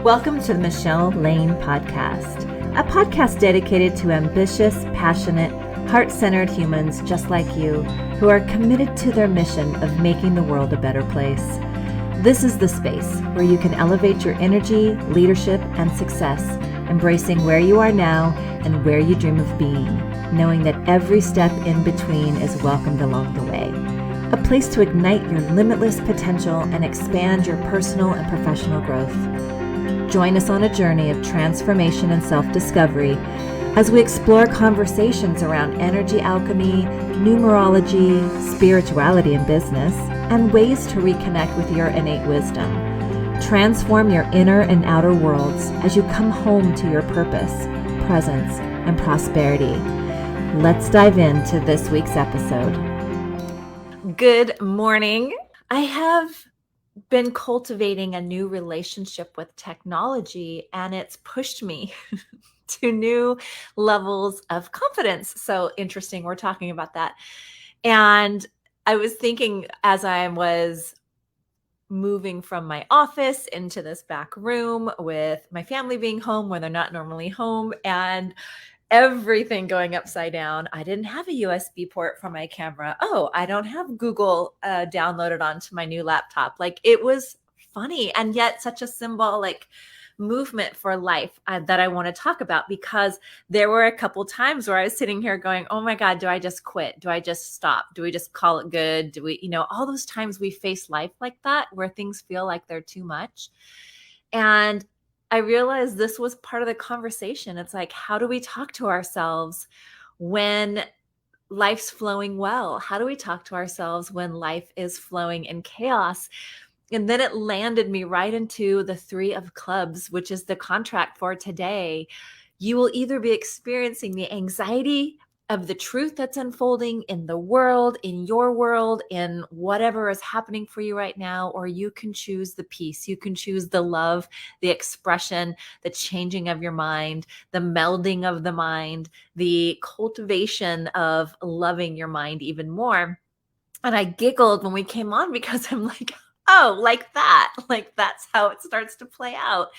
Welcome to the Michele Laine podcast, a podcast dedicated to ambitious, passionate, heart-centered humans just like you who are committed to their mission of making the world a better place. This is the space where you can elevate your energy, leadership, and success, embracing where you are now and where you dream of being, knowing that every step in between is welcomed along the way. A place to ignite your limitless potential and expand your personal and professional growth. Join us on a journey of transformation and self-discovery as we explore conversations around energy alchemy, numerology, spirituality and business, and ways to reconnect with your innate wisdom. Transform your inner and outer worlds as you come home to your purpose, presence, and prosperity. Let's dive into this week's episode. Good morning. I have been cultivating a new relationship with technology, and it's pushed me to new levels of confidence. So interesting. We're talking about that. And I was thinking as I was moving from my office into this back room with my family being home when they're not normally home and everything going upside down. I didn't have a USB port for my camera. Oh, I don't have Google downloaded onto my new laptop. Like, it was funny and yet such a symbolic movement for life that I want to talk about, because there were a couple times where I was sitting here going, oh my God, do I just quit? Do I just stop? Do we just call it good? Do we, all those times we face life like that where things feel like they're too much. And I realized this was part of the conversation. It's like, how do we talk to ourselves when life's flowing well? How do we talk to ourselves when life is flowing in chaos? And then it landed me right into the 3 of clubs, which is the contract for today. You will either be experiencing the anxiety of the truth that's unfolding in the world, in your world, in whatever is happening for you right now, or you can choose the peace. You can choose the love, the expression, the changing of your mind, the melding of the mind, the cultivation of loving your mind even more. And I giggled when we came on because I'm like, oh, like that. Like, that's how it starts to play out.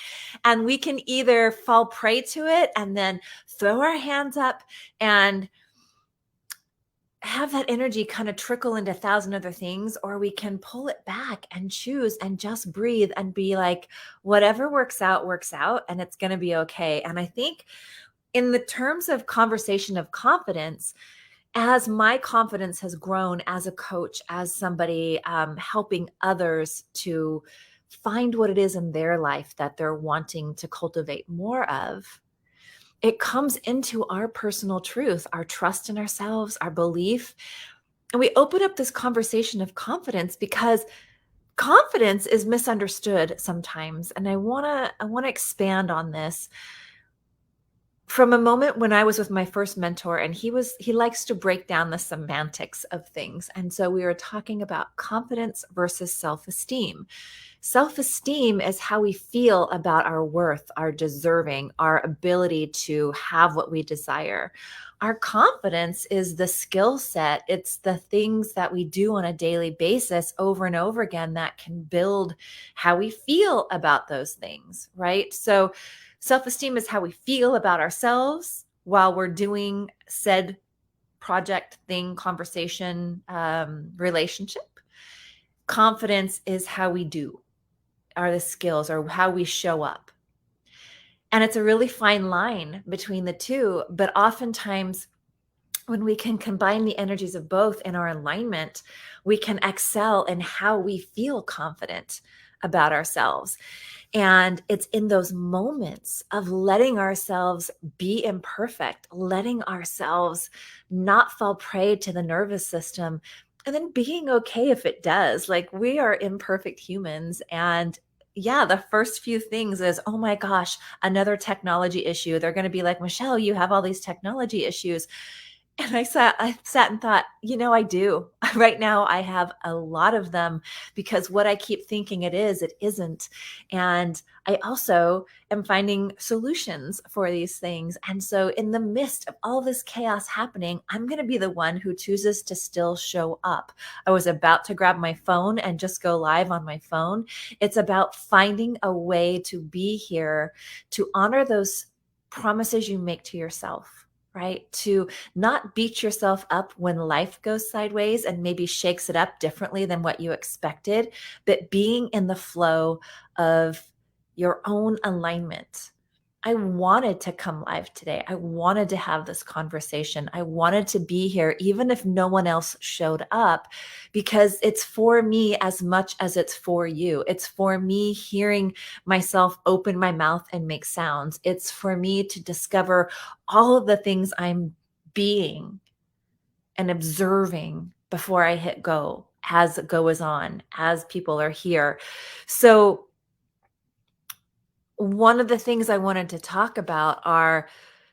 And we can either fall prey to it and then throw our hands up and have that energy kind of trickle into 1,000 other things, or we can pull it back and choose and just breathe and be like, whatever works out, and it's going to be okay. And I think in the terms of conversation of confidence, as my confidence has grown as a coach, as somebody helping others to find what it is in their life that they're wanting to cultivate more of, it comes into our personal truth, our trust in ourselves, our belief. And we open up this conversation of confidence because confidence is misunderstood sometimes. And I want to expand on this from a moment when I was with my first mentor, and he likes to break down the semantics of things. And so we were talking about confidence versus self-esteem. Self-esteem is how we feel about our worth, our deserving, our ability to have what we desire. Our confidence is the skill set. It's the things that we do on a daily basis over and over again that can build how we feel about those things, right? So self-esteem is how we feel about ourselves while we're doing said project, thing, conversation, relationship. Confidence is how we do, are the skills or how we show up. And it's a really fine line between the two, but oftentimes when we can combine the energies of both in our alignment, we can excel in how we feel confident about ourselves. And it's in those moments of letting ourselves be imperfect, letting ourselves not fall prey to the nervous system, and then being okay if it does. Like, we are imperfect humans. And yeah, the first few things is, oh my gosh, another technology issue. They're going to be like, Michelle, you have all these technology issues. And I sat and thought, I do. Right now, I have a lot of them because what I keep thinking it is, it isn't. And I also am finding solutions for these things. And so, in the midst of all this chaos happening, I'm going to be the one who chooses to still show up. I was about to grab my phone and just go live on my phone. It's about finding a way to be here, to honor those promises you make to yourself, right? To not beat yourself up when life goes sideways and maybe shakes it up differently than what you expected, but being in the flow of your own alignment. I wanted to come live today. I wanted to have this conversation. I wanted to be here, even if no one else showed up, because it's for me as much as it's for you. It's for me hearing myself open my mouth and make sounds. It's for me to discover all of the things I'm being and observing before I hit go, as go is on, as people are here. So one of the things I wanted to talk about are,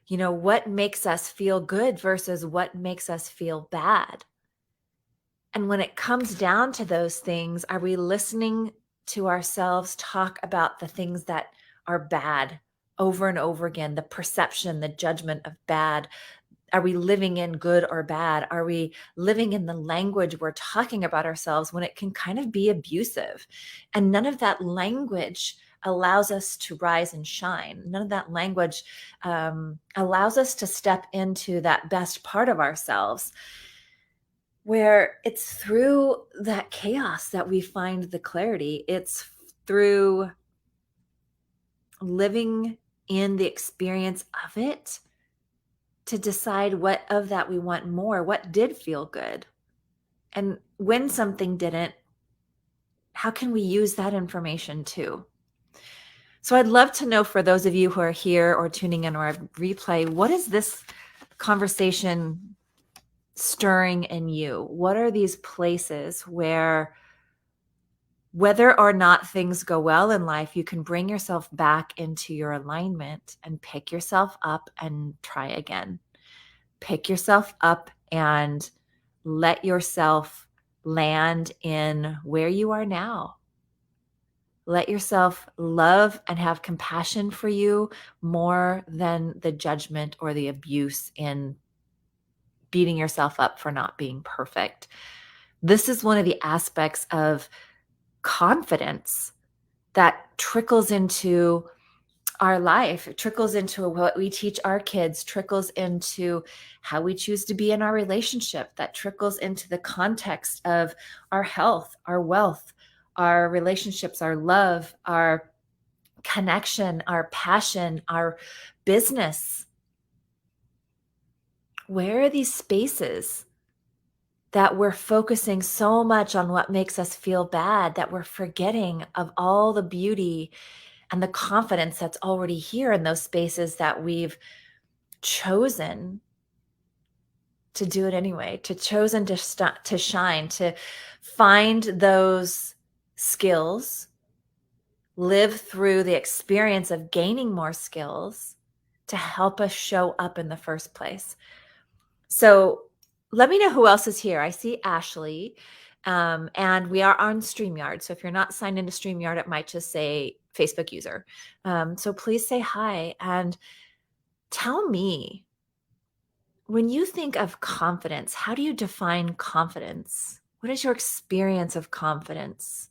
what makes us feel good versus what makes us feel bad. And when it comes down to those things, are we listening to ourselves talk about the things that are bad over and over again, the perception, the judgment of bad? Are we living in good or bad? Are we living in the language we're talking about ourselves when it can kind of be abusive? And none of that language allows us to rise and shine. None of that language allows us to step into that best part of ourselves, where it's through that chaos that we find the clarity. It's through living in the experience of it to decide what of that we want more, what did feel good. And when something didn't, how can we use that information too? So I'd love to know, for those of you who are here or tuning in or replay, what is this conversation stirring in you? What are these places where, whether or not things go well in life, you can bring yourself back into your alignment and pick yourself up and try again? Pick yourself up and let yourself land in where you are now. Let yourself love and have compassion for you more than the judgment or the abuse in beating yourself up for not being perfect. This is one of the aspects of confidence that trickles into our life. It trickles into what we teach our kids, trickles into how we choose to be in our relationship, that trickles into the context of our health, our wealth, our relationships, our love, our connection, our passion, our business. Where are these spaces that we're focusing so much on what makes us feel bad that we're forgetting of all the beauty and the confidence that's already here in those spaces that we've chosen to do it anyway, to chosen to shine, to find those skills, live through the experience of gaining more skills to help us show up in the first place. So let me know who else is here. I see Ashley, and we are on StreamYard. So if you're not signed into StreamYard, it might just say Facebook user. So please say hi and tell me, when you think of confidence, how do you define confidence? What is your experience of confidence?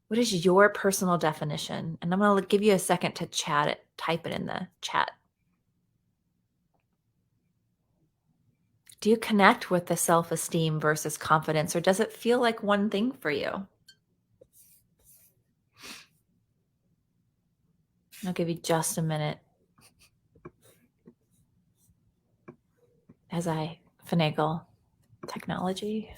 What is your personal definition? And I'm going to give you a second to chat it, type it in the chat. Do you connect with the self-esteem versus confidence, or does it feel like one thing for you? I'll give you just a minute as I finagle technology.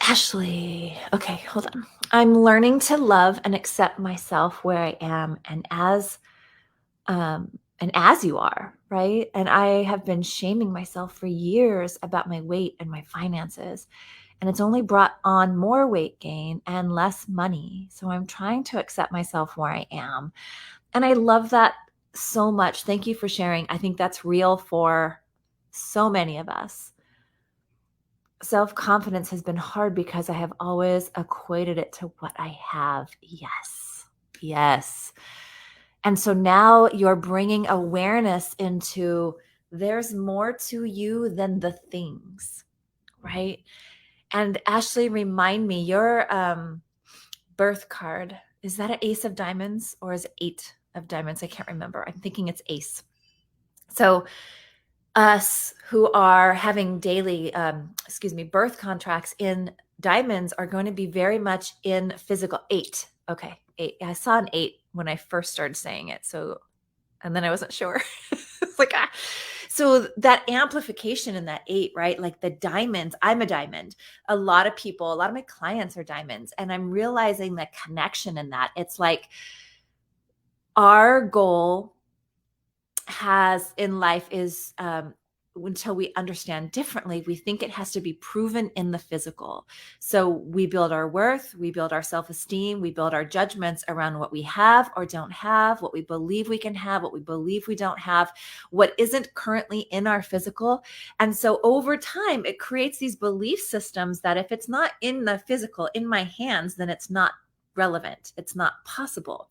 Ashley. Okay, hold on. I'm learning to love and accept myself where I am and as you are, right? And I have been shaming myself for years about my weight and my finances, and it's only brought on more weight gain and less money. So I'm trying to accept myself where I am. And I love that so much. Thank you for sharing. I think that's real for so many of us. Self-confidence has been hard because I have always equated it to what I have. Yes. Yes. And so now you're bringing awareness into there's more to you than the things, right? And Ashley, remind me, your birth card, is that an ace of diamonds or is it 8 of diamonds? I can't remember. I'm thinking it's ace. So us who are having daily, birth contracts in diamonds are going to be very much in physical. 8. Okay. 8. I saw an 8 when I first started saying it. So, and then I wasn't sure. It's like, ah. So that amplification in that 8, right? Like the diamonds, I'm a diamond. A lot of people, a lot of my clients are diamonds. And I'm realizing the connection in that. It's like our goal has in life is until we understand differently, we think it has to be proven in the physical. So we build our worth, we build our self-esteem, we build our judgments around what we have or don't have, what we believe we can have, what we believe we don't have, what isn't currently in our physical. And so over time, it creates these belief systems that if it's not in the physical, in my hands, then it's not relevant. It's not possible.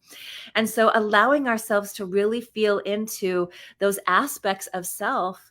And so allowing ourselves to really feel into those aspects of self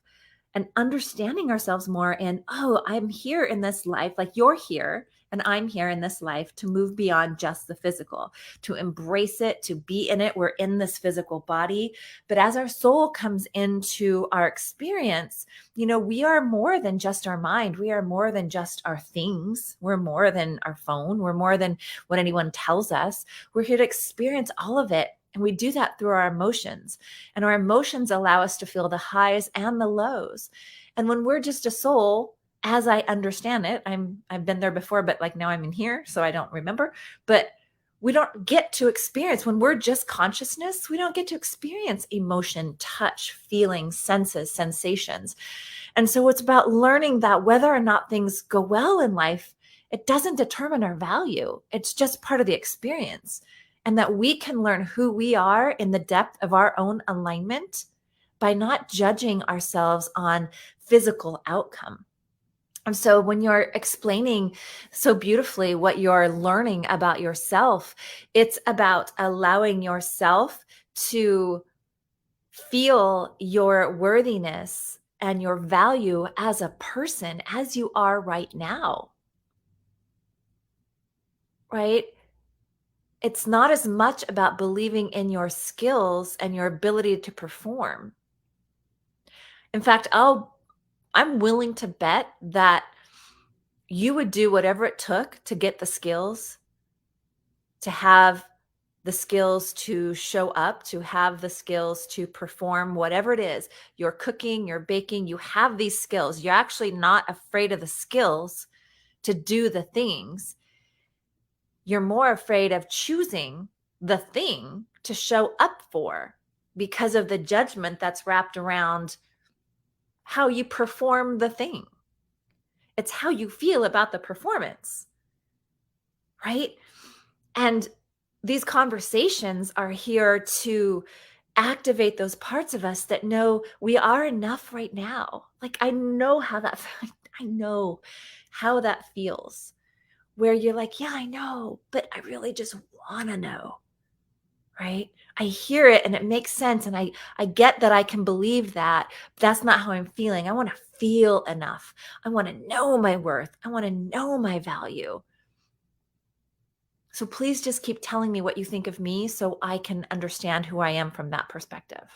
and understanding ourselves more in, oh, I'm here in this life, like you're here and I'm here in this life to move beyond just the physical, to embrace it, to be in it. We're in this physical body. But as our soul comes into our experience, we are more than just our mind. We are more than just our things. We're more than our phone. We're more than what anyone tells us. We're here to experience all of it. And we do that through our emotions. And our emotions allow us to feel the highs and the lows. And when we're just a soul, as I understand it, I've been there before, but like now I'm in here, so I don't remember. But we don't get to experience, when we're just consciousness, we don't get to experience emotion, touch, feelings, senses, sensations. And so it's about learning that whether or not things go well in life, it doesn't determine our value. It's just part of the experience. And that we can learn who we are in the depth of our own alignment by not judging ourselves on physical outcome. And so when you're explaining so beautifully what you're learning about yourself, it's about allowing yourself to feel your worthiness and your value as a person, as you are right now, right? It's not as much about believing in your skills and your ability to perform. In fact, I'm willing to bet that you would do whatever it took to get the skills, to have the skills to show up, to have the skills to perform whatever it is. You're cooking, you're baking, you have these skills. You're actually not afraid of the skills to do the things. You're more afraid of choosing the thing to show up for because of the judgment that's wrapped around how you perform the thing. It's how you feel about the performance, right? And these conversations are here to activate those parts of us that know we are enough right now. Like I know how that feels. Where you're like, yeah, I know, but I really just want to know, right? I hear it and it makes sense. And I get that I can believe that, but that's not how I'm feeling. I want to feel enough. I want to know my worth. I want to know my value. So please just keep telling me what you think of me so I can understand who I am from that perspective.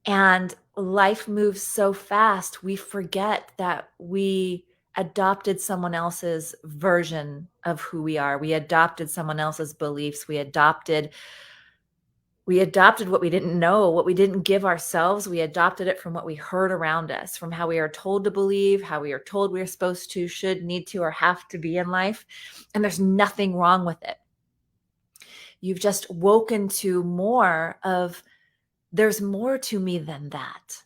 And life moves so fast, we forget that we adopted someone else's version of who we are. We adopted someone else's beliefs. We adopted what we didn't know, what we didn't give ourselves. We adopted it from what we heard around us, from how we are told to believe, how we are told we're supposed to, should, need to, or have to be in life. And there's nothing wrong with it. You've just woken to more of, there's more to me than that.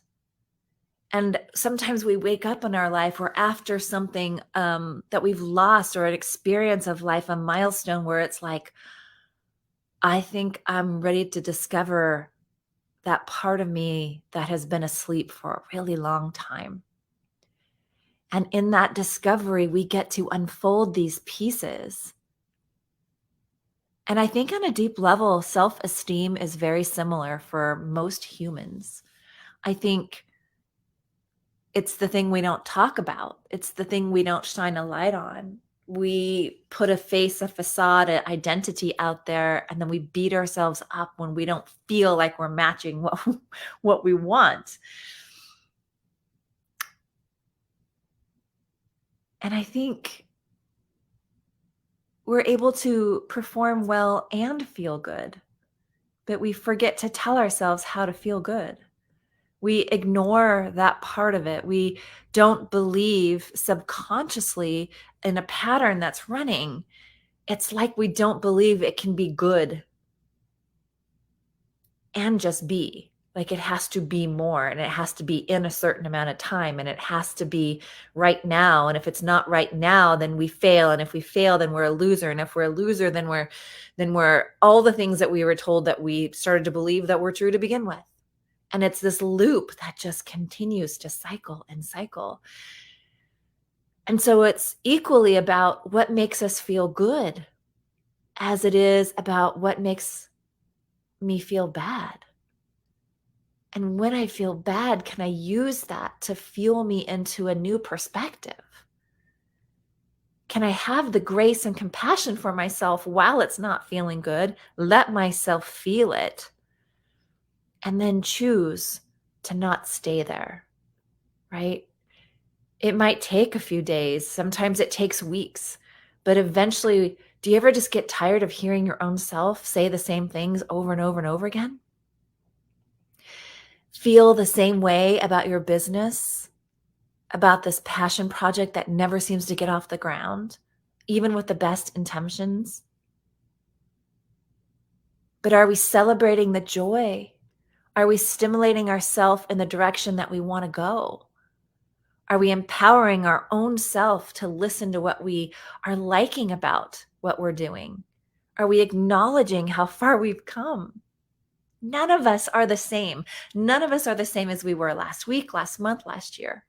And sometimes we wake up in our life or after something that we've lost, or an experience of life, a milestone where it's like, I think I'm ready to discover that part of me that has been asleep for a really long time. And in that discovery, we get to unfold these pieces. And I think on a deep level, self-esteem is very similar for most humans. I think it's the thing we don't talk about. It's the thing we don't shine a light on. We put a face, a facade, an identity out there, and then we beat ourselves up when we don't feel like we're matching what we want. And I think we're able to perform well and feel good, but we forget to tell ourselves how to feel good. We ignore that part of it. We don't believe subconsciously in a pattern that's running. It's like we don't believe it can be good and just be. Like it has to be more, and it has to be in a certain amount of time, and it has to be right now. And if it's not right now, then we fail. And if we fail, then we're a loser. And if we're a loser, then we're all the things that we were told that we started to believe that were true to begin with. And it's this loop that just continues to cycle and cycle. And so it's equally about what makes us feel good as it is about what makes me feel bad. And when I feel bad, can I use that to fuel me into a new perspective? Can I have the grace and compassion for myself while it's not feeling good? Let myself feel it. And then choose to not stay there, right? It might take a few days. Sometimes it takes weeks. But eventually, do you ever just get tired of hearing your own self say the same things over and over and over again? Feel the same way about your business, about this passion project that never seems to get off the ground, even with the best intentions? But are we celebrating the joy? Are we stimulating ourselves in the direction that we want to go? Are we empowering our own self to listen to what we are liking about what we're doing? Are we acknowledging how far we've come? None of us are the same. None of us are the same as we were last week, last month, last year.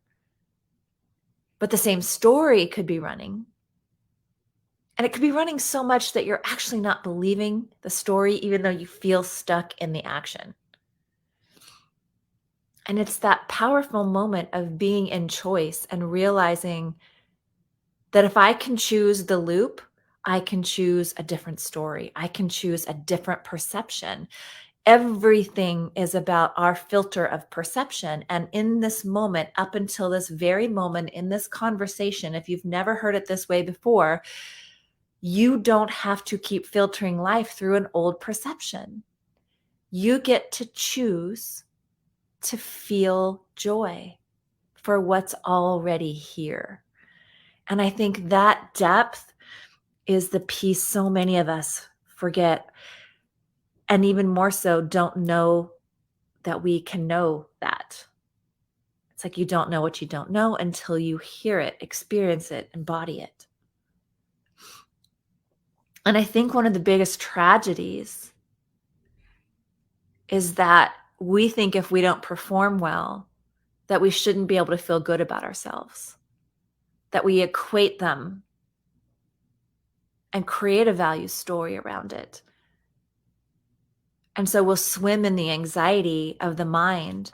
But the same story could be running. And it could be running so much that you're actually not believing the story, even though you feel stuck in the action. And it's that powerful moment of being in choice and realizing that if I can choose the loop, I can choose a different story. I can choose a different perception. Everything is about our filter of perception. And in this moment, up until this very moment in this conversation, if you've never heard it this way before, you don't have to keep filtering life through an old perception. You get to choose to feel joy for what's already here. And I think that depth is the piece so many of us forget, and even more so don't know that we can know that. It's like you don't know what you don't know until you hear it, experience it, embody it. And I think one of the biggest tragedies is that we think if we don't perform well, that we shouldn't be able to feel good about ourselves, that we equate them and create a value story around it. And so we'll swim in the anxiety of the mind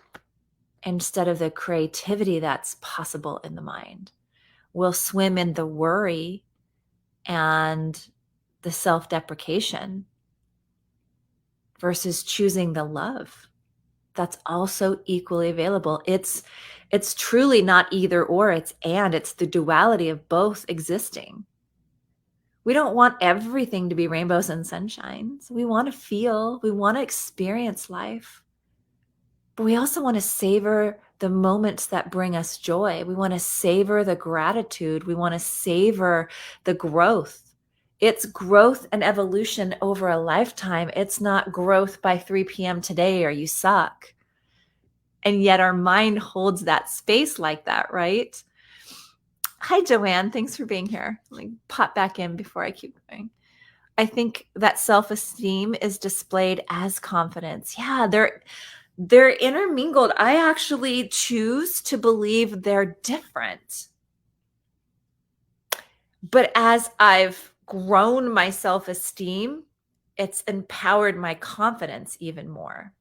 instead of the creativity that's possible in the mind. We'll swim in the worry and the self-deprecation versus choosing the love that's also equally available. It's truly not either or, it's the duality of both existing. We don't want everything to be rainbows and sunshines. We want to feel, we want to experience life. But we also want to savor the moments that bring us joy. We want to savor the gratitude. We want to savor the growth. It's growth and evolution over a lifetime. It's not growth by 3 p.m. today or you suck. And yet our mind holds that space like that, right? Hi, Joanne. Thanks for being here. Let me pop back in before I keep going. I think that self-esteem is displayed as confidence. Yeah, they're intermingled. I actually choose to believe they're different. But as I've grown my self-esteem, it's empowered my confidence even more.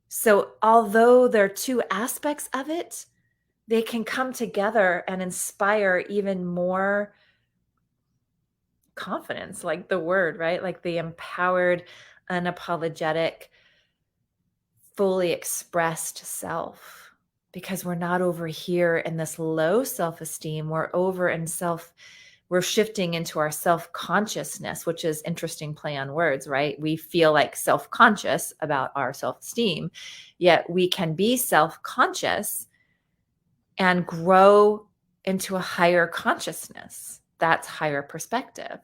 So although there are two aspects of it, they can come together and inspire even more confidence, like the word, right? Like the empowered, unapologetic, fully expressed self. Because we're not over here in this low self-esteem, we're shifting into our self-consciousness, which is interesting play on words, right? We feel like self-conscious about our self-esteem, yet we can be self-conscious and grow into a higher consciousness. That's higher perspective.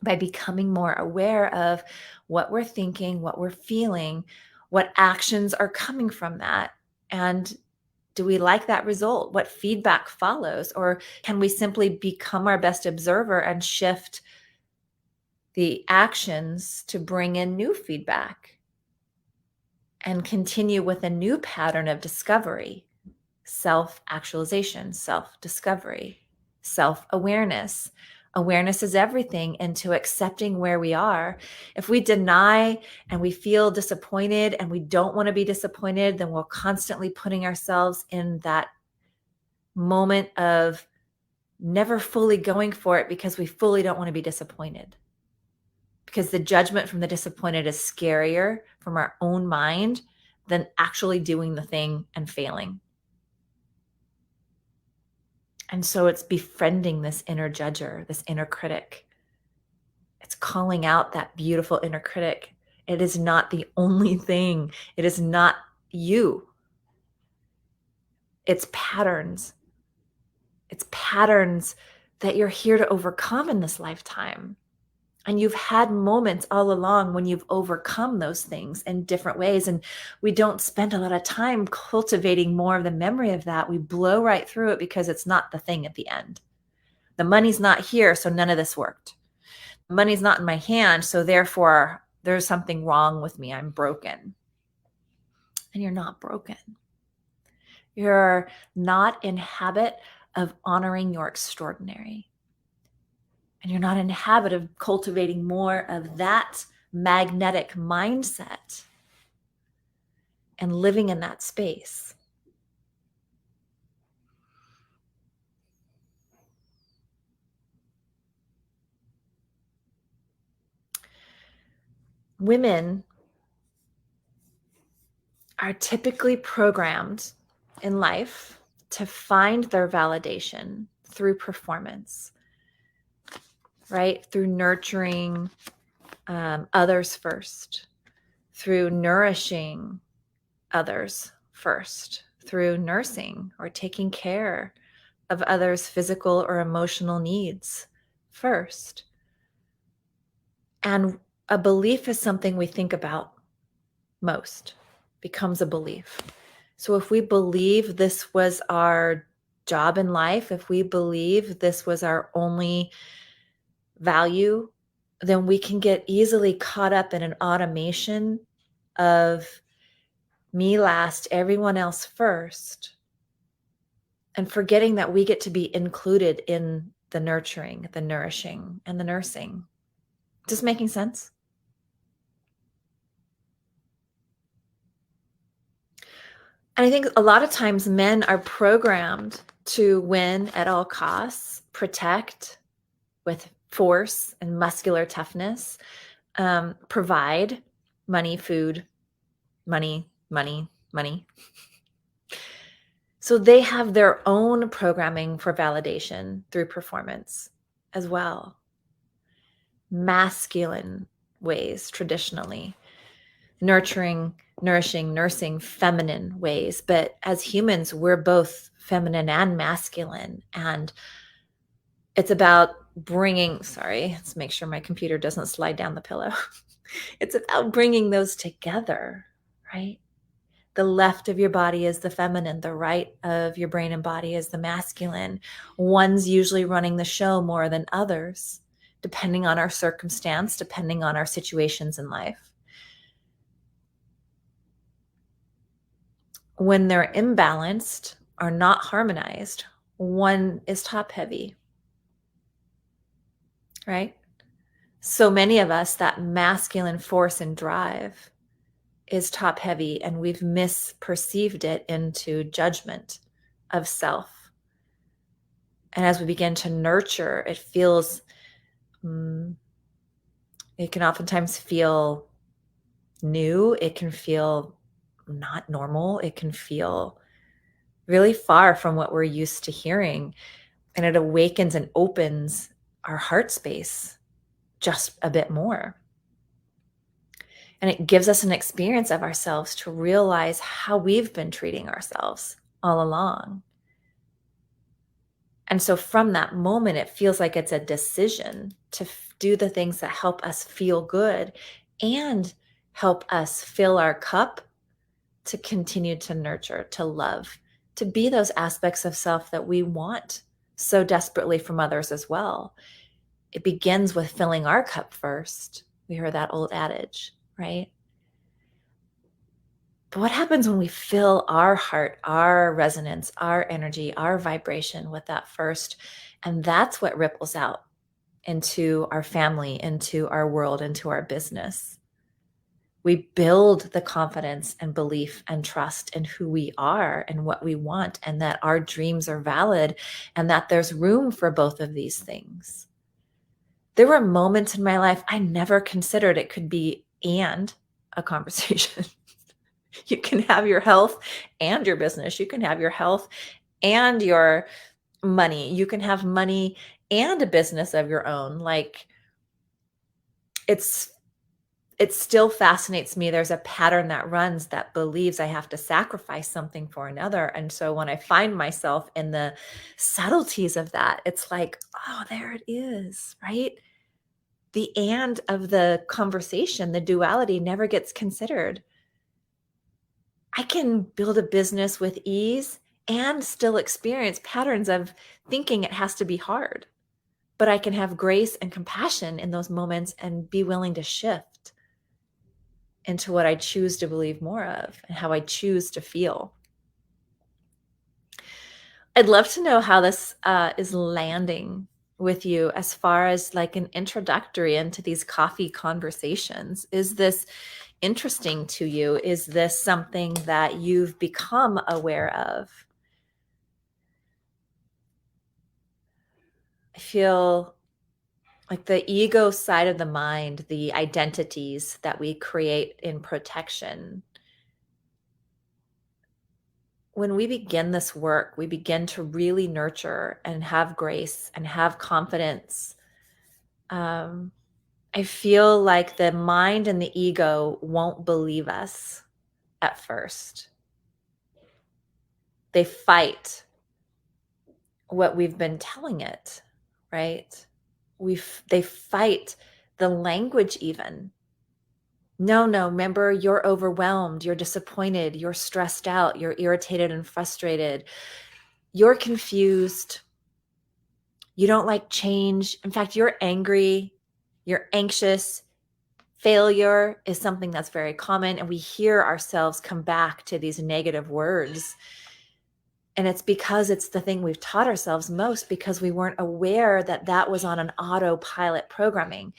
By becoming more aware of what we're thinking, what we're feeling, what actions are coming from that. And do we like that result? What feedback follows? Or can we simply become our best observer and shift the actions to bring in new feedback and continue with a new pattern of discovery, self-actualization, self-discovery, self-awareness? Awareness is everything, into accepting where we are. If we deny and we feel disappointed and we don't want to be disappointed, then we're constantly putting ourselves in that moment of never fully going for it because we fully don't want to be disappointed. Because the judgment from the disappointed is scarier from our own mind than actually doing the thing and failing. And so it's befriending this inner judger, this inner critic. It's calling out that beautiful inner critic. It is not the only thing. It is not you. It's patterns. It's patterns that you're here to overcome in this lifetime. And you've had moments all along when you've overcome those things in different ways. And we don't spend a lot of time cultivating more of the memory of that. We blow right through it because it's not the thing at the end. The money's not here, so none of this worked. The money's not in my hand, so therefore there's something wrong with me. I'm broken. And you're not broken. You're not in habit of honoring your extraordinary. And you're not in the habit of cultivating more of that magnetic mindset and living in that space. Women are typically programmed in life to find their validation through performance, right? Through nurturing others first, through nourishing others first, through nursing or taking care of others' physical or emotional needs first. And a belief is something we think about most, becomes a belief. So if we believe this was our job in life, if we believe this was our only value, then we can get easily caught up in an automation of me last, everyone else first, and forgetting that we get to be included in the nurturing, the nourishing, and the nursing. Just making sense? And I think a lot of times men are programmed to win at all costs, protect with force and muscular toughness, provide money, food, money, money, money. So they have their own programming for validation through performance as well. Masculine ways traditionally, nurturing, nourishing, nursing, feminine ways. But as humans, we're both feminine and masculine. And it's about let's make sure my computer doesn't slide down the pillow. It's about bringing those together, right? The left of your body is the feminine. The right of your brain and body is the masculine. One's usually running the show more than others depending on our circumstance, depending on our situations in life. When they're imbalanced or not harmonized, one is top heavy, right? So many of us, that masculine force and drive is top heavy, and we've misperceived it into judgment of self. And as we begin to nurture, it feels, it can oftentimes feel new. It can feel not normal. It can feel really far from what we're used to hearing. And it awakens and opens our heart space just a bit more. And it gives us an experience of ourselves to realize how we've been treating ourselves all along. And so from that moment, it feels like it's a decision to do the things that help us feel good and help us fill our cup to continue to nurture, to love, to be those aspects of self that we want so desperately from others as well. It begins with filling our cup first. We heard that old adage, right? But what happens when we fill our heart, our resonance, our energy, our vibration with that first? And that's what ripples out into our family, into our world, into our business. We build the confidence and belief and trust in who we are and what we want, and that our dreams are valid, and that there's room for both of these things. There were moments in my life I never considered it could be and a conversation. You can have your health and your business. You can have your health and your money. You can have money and a business of your own. Like, it still fascinates me. There's a pattern that runs that believes I have to sacrifice something for another. And so when I find myself in the subtleties of that, it's like, oh, there it is, right? The and of the conversation, the duality never gets considered. I can build a business with ease and still experience patterns of thinking it has to be hard. But I can have grace and compassion in those moments and be willing to shift into what I choose to believe more of and how I choose to feel. I'd love to know how this is landing with you as far as like an introductory into these coffee conversations. Is this interesting to you? Is this something that you've become aware of? I feel like the ego side of the mind, the identities that we create in protection. When we begin this work, we begin to really nurture and have grace and have confidence. I feel like the mind and the ego won't believe us at first. They fight what we've been telling it, right? They fight the language even. No, remember, you're overwhelmed, you're disappointed, you're stressed out, you're irritated and frustrated, you're confused, you don't like change. In fact, you're angry, you're anxious. Failure is something that's very common, and we hear ourselves come back to these negative words. And it's because it's the thing we've taught ourselves most, because we weren't aware that that was on an autopilot programming.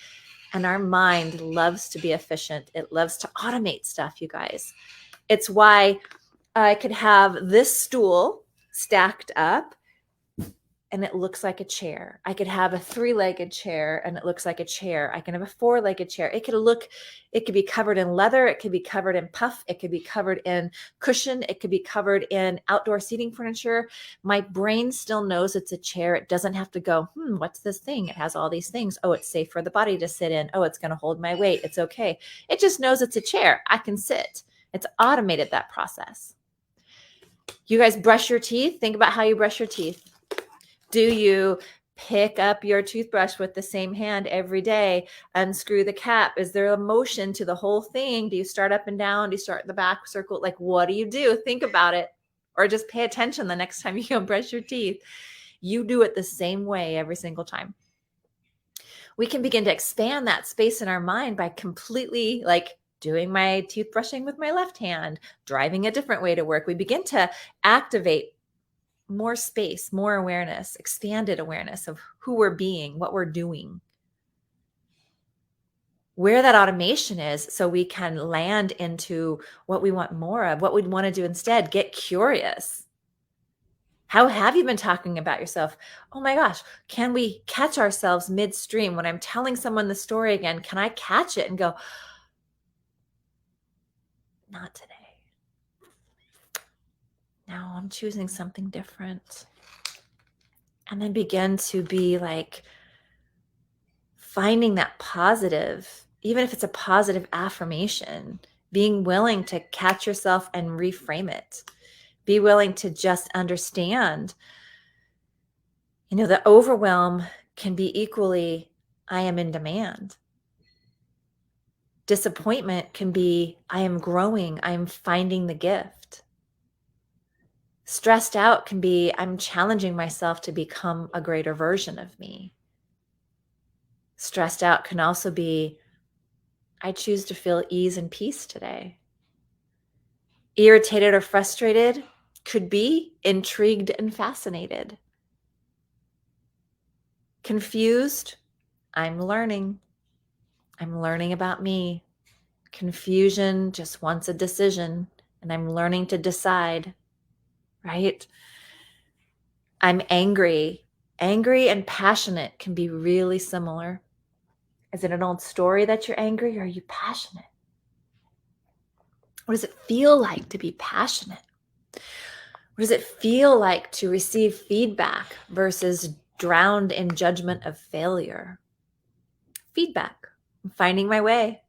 And our mind loves to be efficient. It loves to automate stuff, you guys. It's why I could have this stool stacked up and it looks like a chair. I could have a 3-legged chair and it looks like a chair. I can have a 4-legged chair. It could be covered in leather. It could be covered in puff. It could be covered in cushion. It could be covered in outdoor seating furniture. My brain still knows it's a chair. It doesn't have to go, what's this thing? It has all these things. Oh, it's safe for the body to sit in. Oh, it's going to hold my weight. It's okay. It just knows it's a chair. I can sit. It's automated that process. You guys brush your teeth. Think about how you brush your teeth. Do you pick up your toothbrush with the same hand every day, unscrew the cap? Is there a motion to the whole thing? Do you start up and down? Do you start the back circle? Like, what do you do? Think about it. Or just pay attention the next time you go brush your teeth. You do it the same way every single time. We can begin to expand that space in our mind by completely like doing my toothbrushing with my left hand, driving a different way to work. We begin to activate more space, more awareness, expanded awareness of who we're being, what we're doing, where that automation is, so we can land into what we want more of, what we'd want to do instead. Get curious. How have you been talking about yourself? Oh my gosh, can we catch ourselves midstream when I'm telling someone the story again? Can I catch it and go, not today. No, I'm choosing something different. And then begin to be like finding that positive, even if it's a positive affirmation, being willing to catch yourself and reframe it. Be willing to just understand, the overwhelm can be equally, I am in demand. Disappointment can be, I am growing, I am finding the gift. Stressed out can be, I'm challenging myself to become a greater version of me. Stressed out can also be, I choose to feel ease and peace today. Irritated or frustrated could be intrigued and fascinated. Confused, I'm learning. I'm learning about me. Confusion just wants a decision, and I'm learning to decide, right? I'm angry. Angry and passionate can be really similar. Is it an old story that you're angry, or are you passionate? What does it feel like to be passionate? What does it feel like to receive feedback versus drowned in judgment of failure? Feedback. I'm finding my way.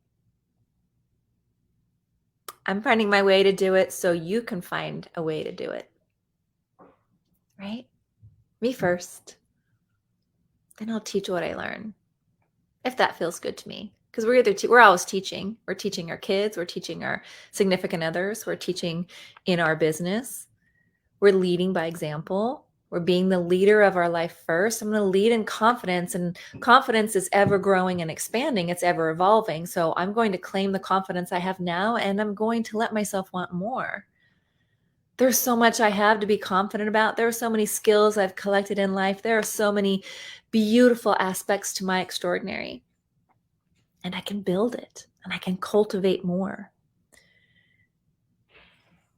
I'm finding my way to do it so you can find a way to do it. Right? Me first. Then I'll teach what I learn, if that feels good to me. Because we're always teaching. We're teaching our kids. We're teaching our significant others. We're teaching in our business. We're leading by example. We're being the leader of our life first. I'm going to lead in confidence, and confidence is ever growing and expanding. It's ever evolving. So I'm going to claim the confidence I have now, and I'm going to let myself want more. There's so much I have to be confident about. There are so many skills I've collected in life. There are so many beautiful aspects to my extraordinary. And I can build it, and I can cultivate more.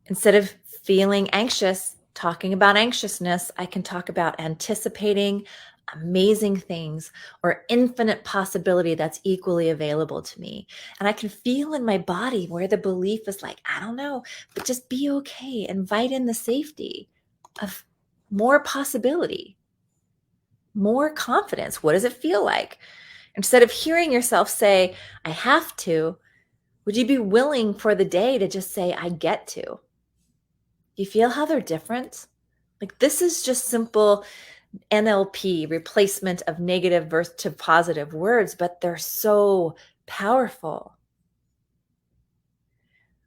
Instead of feeling anxious, talking about anxiousness, I can talk about anticipating amazing things or infinite possibility that's equally available to me. And I can feel in my body where the belief is like, I don't know, but just be okay. Invite in the safety of more possibility, more confidence. What does it feel like? Instead of hearing yourself say, I have to, would you be willing for the day to just say, I get to? You feel how they're different? Like, this is just simple NLP, replacement of negative to positive words, but they're so powerful.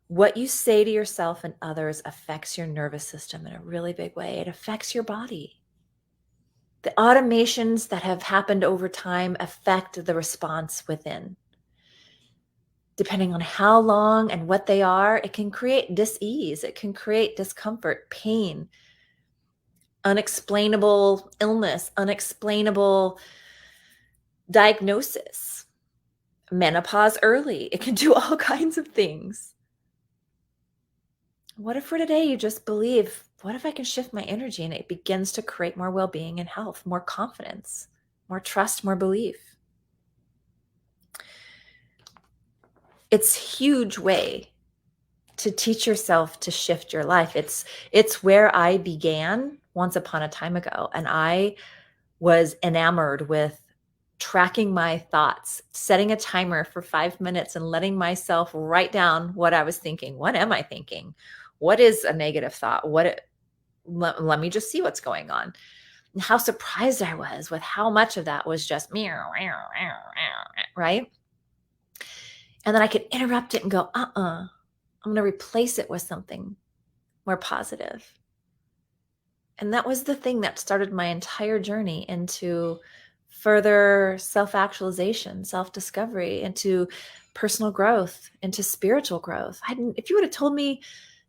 What you say to yourself and others affects your nervous system in a really big way. It affects your body. The automations that have happened over time affect the response within. Depending on how long and what they are, it can create dis-ease. It can create discomfort, pain, unexplainable illness, unexplainable diagnosis, menopause early. It can do all kinds of things. What if for today you just believe, what if I can shift my energy and it begins to create more well-being and health, more confidence, more trust, more belief? It's a huge way to teach yourself to shift your life. It's where I began once upon a time ago, and I was enamored with tracking my thoughts, setting a timer for 5 minutes and letting myself write down what I was thinking. What am I thinking? What is a negative thought? Let me just see what's going on. And how surprised I was with how much of that was just me, right? And then I could interrupt it and go, I'm going to replace it with something more positive. And that was the thing that started my entire journey into further self-actualization, self-discovery, into personal growth, into spiritual growth. If you would have told me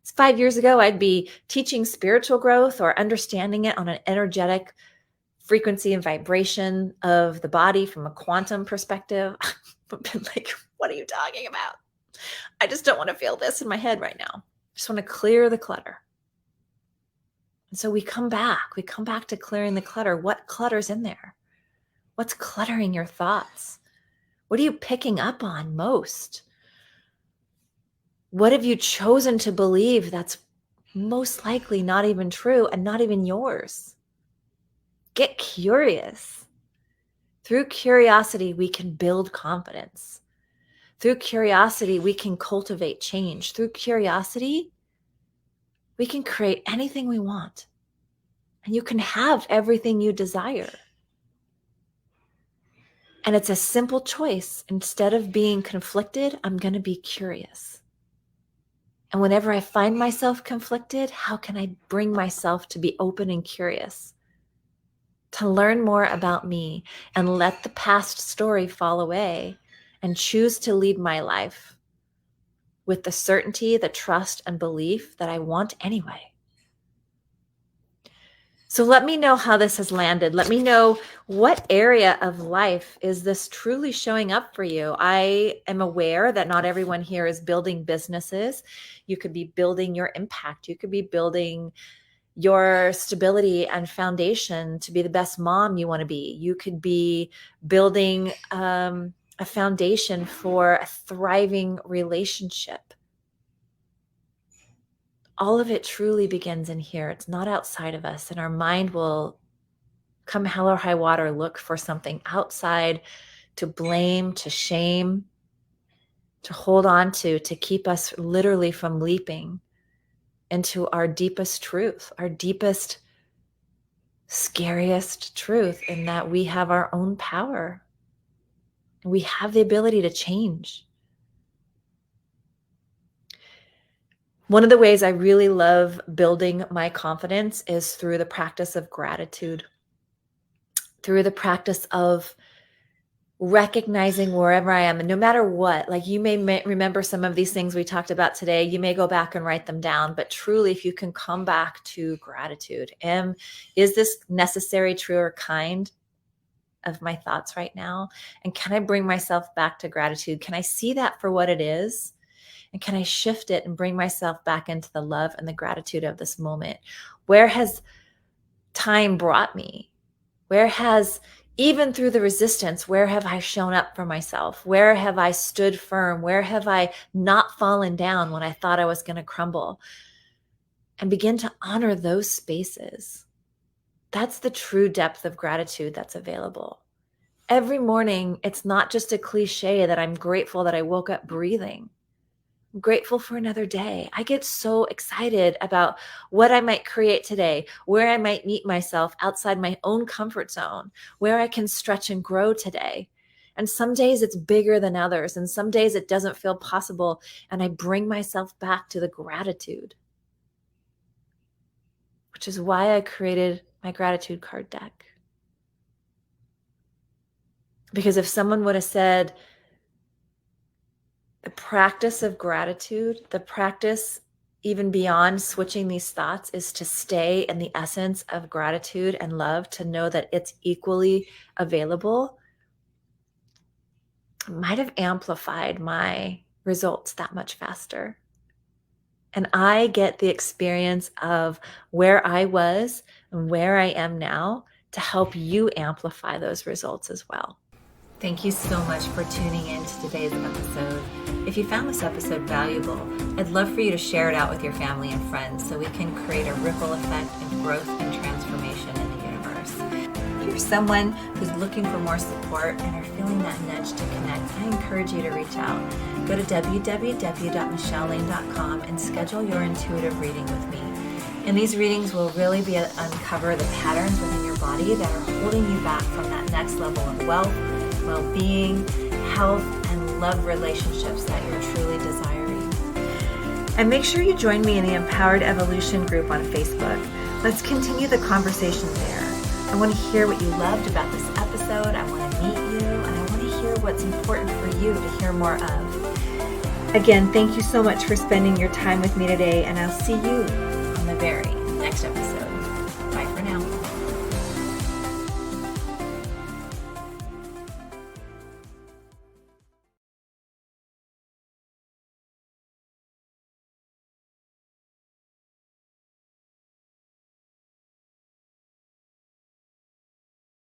5 years ago I'd be teaching spiritual growth or understanding it on an energetic frequency and vibration of the body from a quantum perspective, I've been like, what are you talking about? I just don't want to feel this in my head right now. I just want to clear the clutter. And so we come back to clearing the clutter. What clutter's in there? What's cluttering your thoughts? What are you picking up on most? What have you chosen to believe that's most likely not even true and not even yours? Get curious. Through curiosity, we can build confidence. Through curiosity, we can cultivate change. Through curiosity, we can create anything we want. And you can have everything you desire. And it's a simple choice. Instead of being conflicted, I'm going to be curious. And whenever I find myself conflicted, how can I bring myself to be open and curious? To learn more about me and let the past story fall away and choose to lead my life with the certainty, the trust, and belief that I want anyway. So let me know how this has landed. Let me know what area of life is this truly showing up for you. I am aware that not everyone here is building businesses. You could be building your impact. You could be building your stability and foundation to be the best mom you want to be. You could be building a foundation for a thriving relationship. All of it truly begins in here. It's not outside of us. And our mind will, come hell or high water, look for something outside to blame, to shame, to hold on to keep us literally from leaping into our deepest truth, our deepest, scariest truth, in that we have our own power. We have the ability to change. One of the ways I really love building my confidence is through the practice of gratitude, through the practice of recognizing wherever I am, and no matter what, like you may remember some of these things we talked about today, you may go back and write them down, but truly, if you can come back to gratitude, is this necessary, true, or kind of my thoughts right now? And can I bring myself back to gratitude? Can I see that for what it is? And can I shift it and bring myself back into the love and the gratitude of this moment? Where has time brought me? Where has, even through the resistance, where have I shown up for myself? Where have I stood firm? Where have I not fallen down when I thought I was going to crumble? And begin to honor those spaces. That's the true depth of gratitude that's available. Every morning, it's not just a cliche that I'm grateful that I woke up breathing. I'm grateful for another day. I get so excited about what I might create today, where I might meet myself outside my own comfort zone, where I can stretch and grow today. And some days it's bigger than others, and some days it doesn't feel possible, and I bring myself back to the gratitude, which is why I created my gratitude card deck. Because if someone would have said, the practice of gratitude, the practice even beyond switching these thoughts, is to stay in the essence of gratitude and love, to know that it's equally available, might have amplified my results that much faster. And I get the experience of where I was and where I am now to help you amplify those results as well. Thank you so much for tuning in to today's episode. If you found this episode valuable, I'd love for you to share it out with your family and friends so we can create a ripple effect of growth and transformation in the universe. If you're someone who's looking for more support and are feeling that nudge to connect, I encourage you to reach out. Go to www.michelelaine.com and schedule your intuitive reading with me. And these readings will really be uncover the patterns within your body that are holding you back from that next level of wealth, well-being, health, and love relationships that you're truly desiring. And make sure you join me in the Empowered Evolution group on Facebook. Let's continue the conversation there. I want to hear what you loved about this episode. I want to meet you, and I want to hear what's important for you to hear more of. Again, thank you so much for spending your time with me today, and I'll see you on the very next episode.